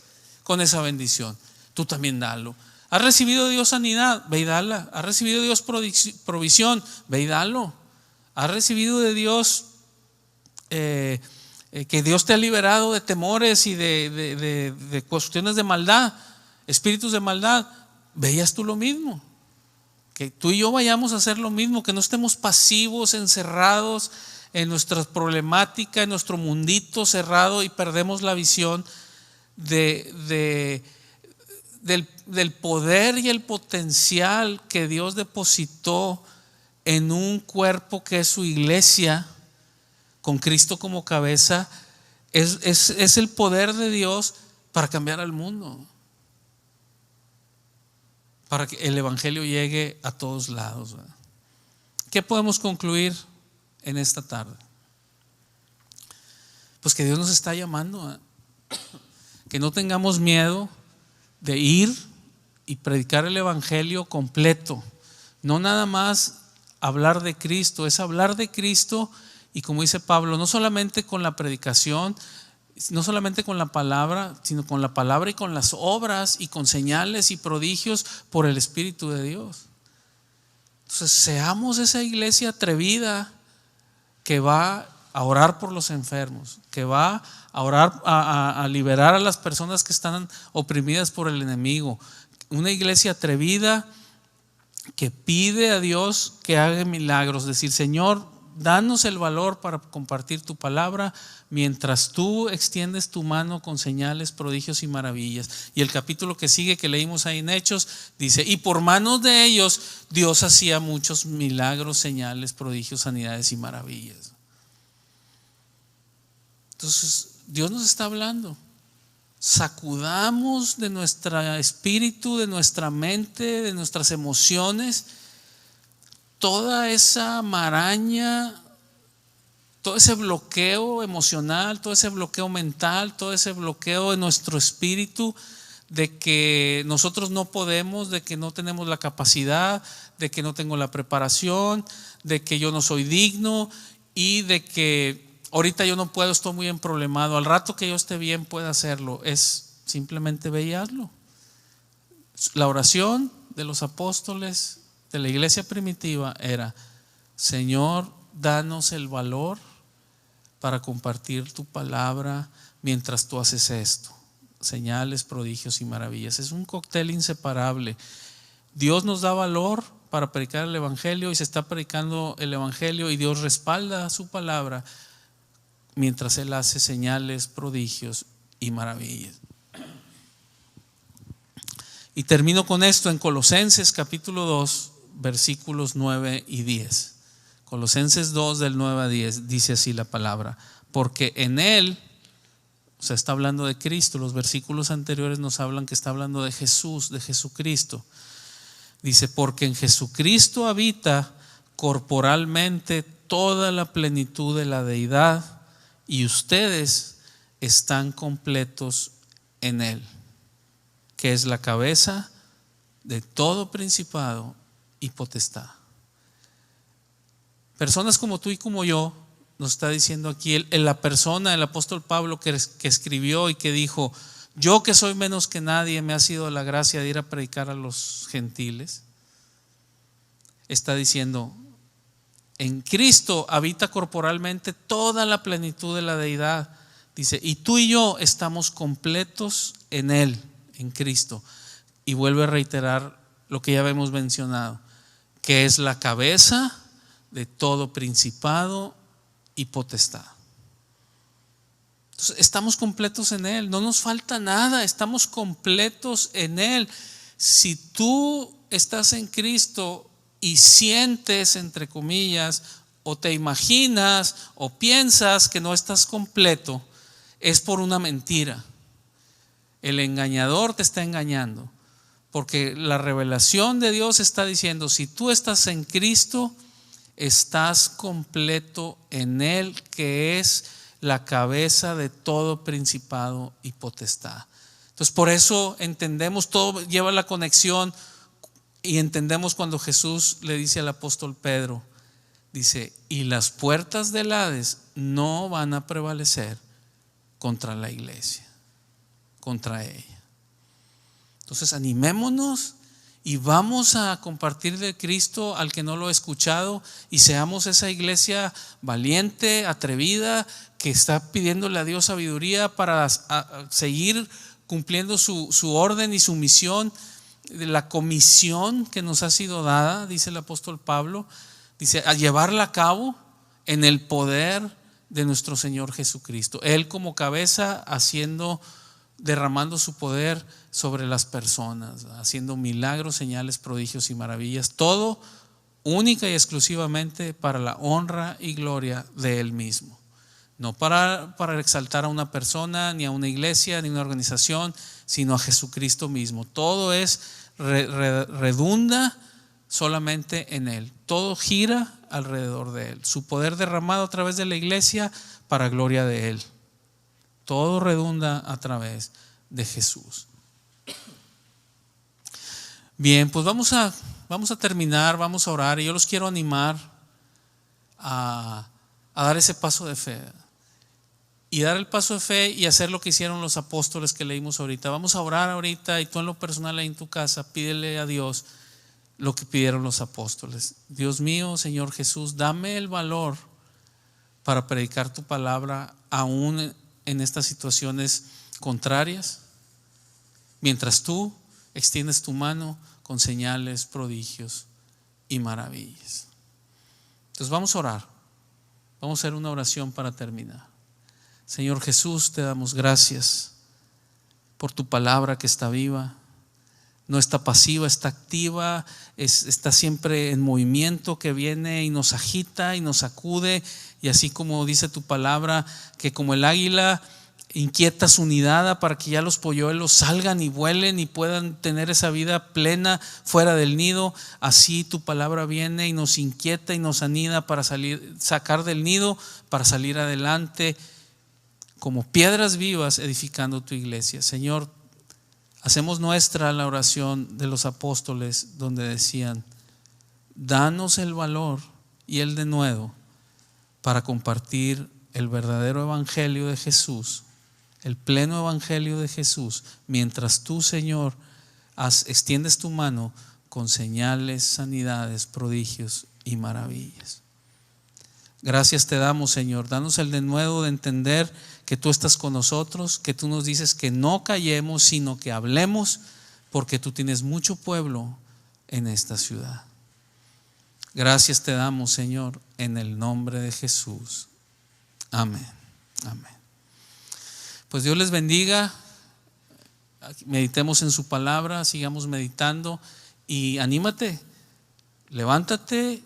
con esa bendición. Tú también dalo. ¿Has recibido de Dios sanidad? Ve y dala. ¿Has recibido de Dios provisión? Ve y dalo. ¿Has recibido de Dios que Dios te ha liberado de temores y de cuestiones de maldad, espíritus de maldad? Veías tú lo mismo. Que tú y yo vayamos a hacer lo mismo, que no estemos pasivos, encerrados en nuestra problemática, en nuestro mundito cerrado, y perdemos la visión del poder y el potencial que Dios depositó en un cuerpo que es su iglesia, con Cristo como cabeza. Es el poder de Dios para cambiar al mundo, para que el evangelio llegue a todos lados. ¿Qué podemos concluir en esta tarde? Pues que Dios nos está llamando, que no tengamos miedo de ir y predicar el evangelio completo. No nada más hablar de Cristo, es hablar de Cristo, y como dice Pablo, no solamente con la predicación, no solamente con la palabra, sino con la palabra y con las obras y con señales y prodigios por el Espíritu de Dios. Entonces seamos esa iglesia atrevida que va a orar por los enfermos, que va a orar, a liberar a las personas que están oprimidas por el enemigo. Una iglesia atrevida que pide a Dios que haga milagros, decir, Señor, danos el valor para compartir tu palabra mientras tú extiendes tu mano con señales, prodigios y maravillas. Y el capítulo que sigue, que leímos ahí en Hechos, dice, y por manos de ellos Dios hacía muchos milagros, señales, prodigios, sanidades y maravillas. Entonces Dios nos está hablando. sacudamos de nuestro espíritu, de nuestra mente, de nuestras emociones, toda esa maraña, todo ese bloqueo emocional, todo ese bloqueo mental, todo ese bloqueo de nuestro espíritu, de que nosotros no podemos, de que no tenemos la capacidad, de que no tengo la preparación, de que yo no soy digno y de que ahorita yo no puedo, estoy muy emproblemado, al rato que yo esté bien pueda hacerlo. Es simplemente ve y hazlo. La oración de los apóstoles de la iglesia primitiva era: Señor, danos el valor para compartir tu palabra mientras tú haces esto. Señales, prodigios y maravillas. Es un cóctel inseparable. Dios nos da valor para predicar el evangelio y se está predicando el evangelio y Dios respalda su palabra mientras Él hace señales, prodigios y maravillas. Y termino con esto en Colosenses capítulo 2 versículos 9 y 10. Colosenses 2 del 9 a 10 dice así la palabra: porque en Él, o sea, está hablando de Cristo. Los versículos anteriores nos hablan que está hablando de Jesús, de Jesucristo. Dice: porque en Jesucristo habita corporalmente toda la plenitud de la deidad, y ustedes están completos en Él, que es la cabeza de todo principado y potestad. Personas como tú y como yo, nos está diciendo aquí la persona, el apóstol Pablo que escribió y que dijo: yo que soy menos que nadie, me ha sido la gracia de ir a predicar a los gentiles. Está diciendo: en Cristo habita corporalmente toda la plenitud de la deidad. Dice: y tú y yo estamos completos en Él, en Cristo. Y vuelve a reiterar lo que ya habíamos mencionado, que es la cabeza de todo principado y potestad. Entonces, estamos completos en Él, no nos falta nada, estamos completos en Él. Si tú estás en Cristo y sientes, entre comillas, o te imaginas o piensas que no estás completo, es por una mentira. El engañador te está engañando, porque la revelación de Dios está diciendo: si tú estás en Cristo, estás completo en Él, que es la cabeza de todo principado y potestad. Entonces, por eso entendemos, todo lleva la conexión, y entendemos cuando Jesús le dice al apóstol Pedro, dice: y las puertas del Hades no van a prevalecer contra la iglesia, contra ella. Entonces, animémonos y vamos a compartir de Cristo al que no lo ha escuchado, y seamos esa iglesia valiente, atrevida, que está pidiéndole a Dios sabiduría para seguir cumpliendo su orden y su misión, la comisión que nos ha sido dada, dice el apóstol Pablo, dice: a llevarla a cabo en el poder de nuestro Señor Jesucristo. Él como cabeza derramando su poder sobre las personas, haciendo milagros, señales, prodigios y maravillas, todo única y exclusivamente para la honra y gloria de Él mismo. No para exaltar a una persona, ni a una iglesia, ni a una organización, sino a Jesucristo mismo. Todo redunda solamente en Él. Todo gira alrededor de Él. Su poder derramado a través de la iglesia para gloria de Él. Todo redunda a través de Jesús. Bien, pues vamos a terminar, vamos a orar, y yo los quiero animar a dar ese paso de fe. Y dar el paso de fe y hacer lo que hicieron los apóstoles que leímos ahorita. Vamos a orar ahorita, y tú en lo personal ahí en tu casa, pídele a Dios lo que pidieron los apóstoles. Dios mío, Señor Jesús, dame el valor para predicar tu palabra aún en estas situaciones contrarias, mientras tú extiendes tu mano con señales, prodigios y maravillas. Entonces vamos a orar, vamos a hacer una oración para terminar. Señor Jesús, te damos gracias por tu palabra que está viva, no está pasiva, está activa, está siempre en movimiento, que viene y nos agita y nos sacude, y así como dice tu palabra, que como el águila inquieta su nidada para que ya los polluelos salgan y vuelen y puedan tener esa vida plena fuera del nido. Así tu palabra viene y nos inquieta y nos anida para sacar del nido, para salir adelante como piedras vivas edificando tu iglesia. Señor, hacemos nuestra la oración de los apóstoles donde decían: danos el valor y el denuedo para compartir el verdadero evangelio de Jesús, el pleno evangelio de Jesús, mientras tú, Señor, extiendes tu mano con señales, sanidades, prodigios y maravillas. Gracias te damos, Señor. Danos el denuedo de entender que tú estás con nosotros, que tú nos dices que no callemos, sino que hablemos, porque tú tienes mucho pueblo en esta ciudad. Gracias te damos, Señor, en el nombre de Jesús. Amén. Amén. Pues Dios les bendiga. Meditemos en su palabra, sigamos meditando y anímate, levántate,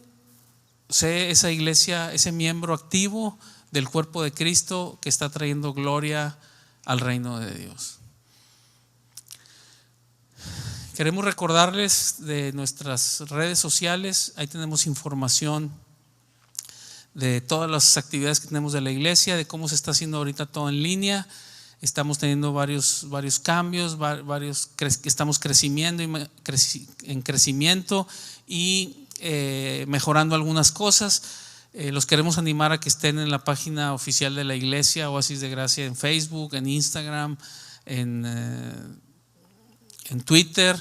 sé esa iglesia, ese miembro activo del cuerpo de Cristo que está trayendo gloria al reino de Dios. Queremos recordarles de nuestras redes sociales. Ahí tenemos información de todas las actividades que tenemos de la iglesia, de cómo se está haciendo ahorita todo en línea. Estamos teniendo varios cambios, estamos creciendo en crecimiento y mejorando algunas cosas. Los queremos animar a que estén en la página oficial de la iglesia, Oasis de Gracia, en Facebook, en Instagram, en Twitter.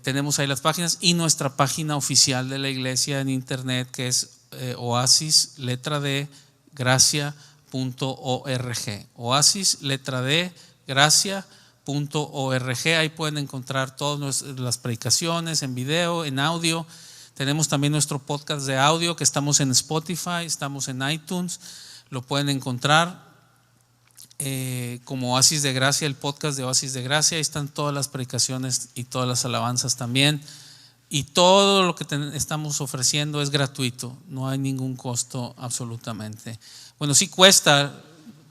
Tenemos ahí las páginas y nuestra página oficial de la iglesia en internet, que es Oasis letra D Gracia.org. Oasis letra D Gracia.org. Ahí pueden encontrar todas las predicaciones en video, en audio. Tenemos también nuestro podcast de audio que estamos en Spotify, estamos en iTunes. Lo pueden encontrar como Oasis de Gracia, el podcast de Oasis de Gracia. Ahí están todas las predicaciones y todas las alabanzas también. Y todo lo que estamos ofreciendo es gratuito, no hay ningún costo absolutamente. Bueno, sí cuesta,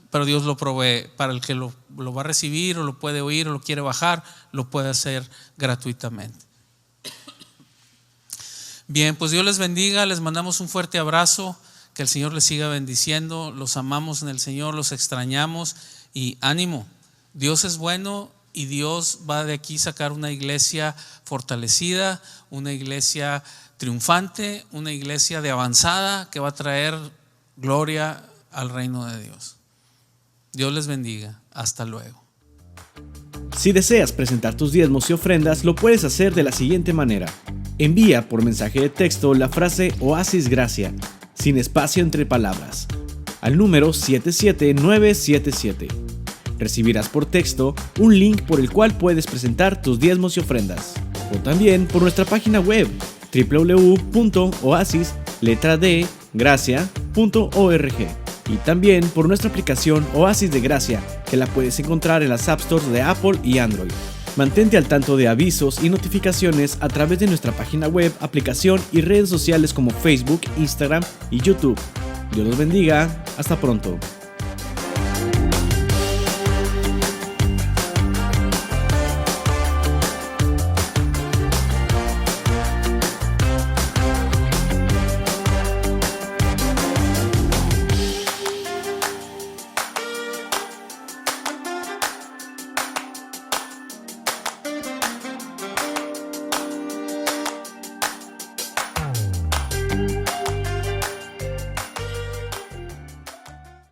pero Dios lo provee. Para el que lo va a recibir o lo puede oír o lo quiere bajar, lo puede hacer gratuitamente. Bien, pues Dios les bendiga, les mandamos un fuerte abrazo, que el Señor les siga bendiciendo, los amamos en el Señor, los extrañamos y ánimo, Dios es bueno y Dios va de aquí sacar una iglesia fortalecida, una iglesia triunfante, una iglesia de avanzada que va a traer gloria al reino de Dios. Dios les bendiga, hasta luego. Si deseas presentar tus diezmos y ofrendas, lo puedes hacer de la siguiente manera. Envía por mensaje de texto la frase Oasis Gracia, sin espacio entre palabras, al número 77977. Recibirás por texto un link por el cual puedes presentar tus diezmos y ofrendas. O también por nuestra página web www.oasisletraDgracia.org. Y también por nuestra aplicación Oasis de Gracia, que la puedes encontrar en las App Stores de Apple y Android. Mantente al tanto de avisos y notificaciones a través de nuestra página web, aplicación y redes sociales como Facebook, Instagram y YouTube. Dios los bendiga. Hasta pronto.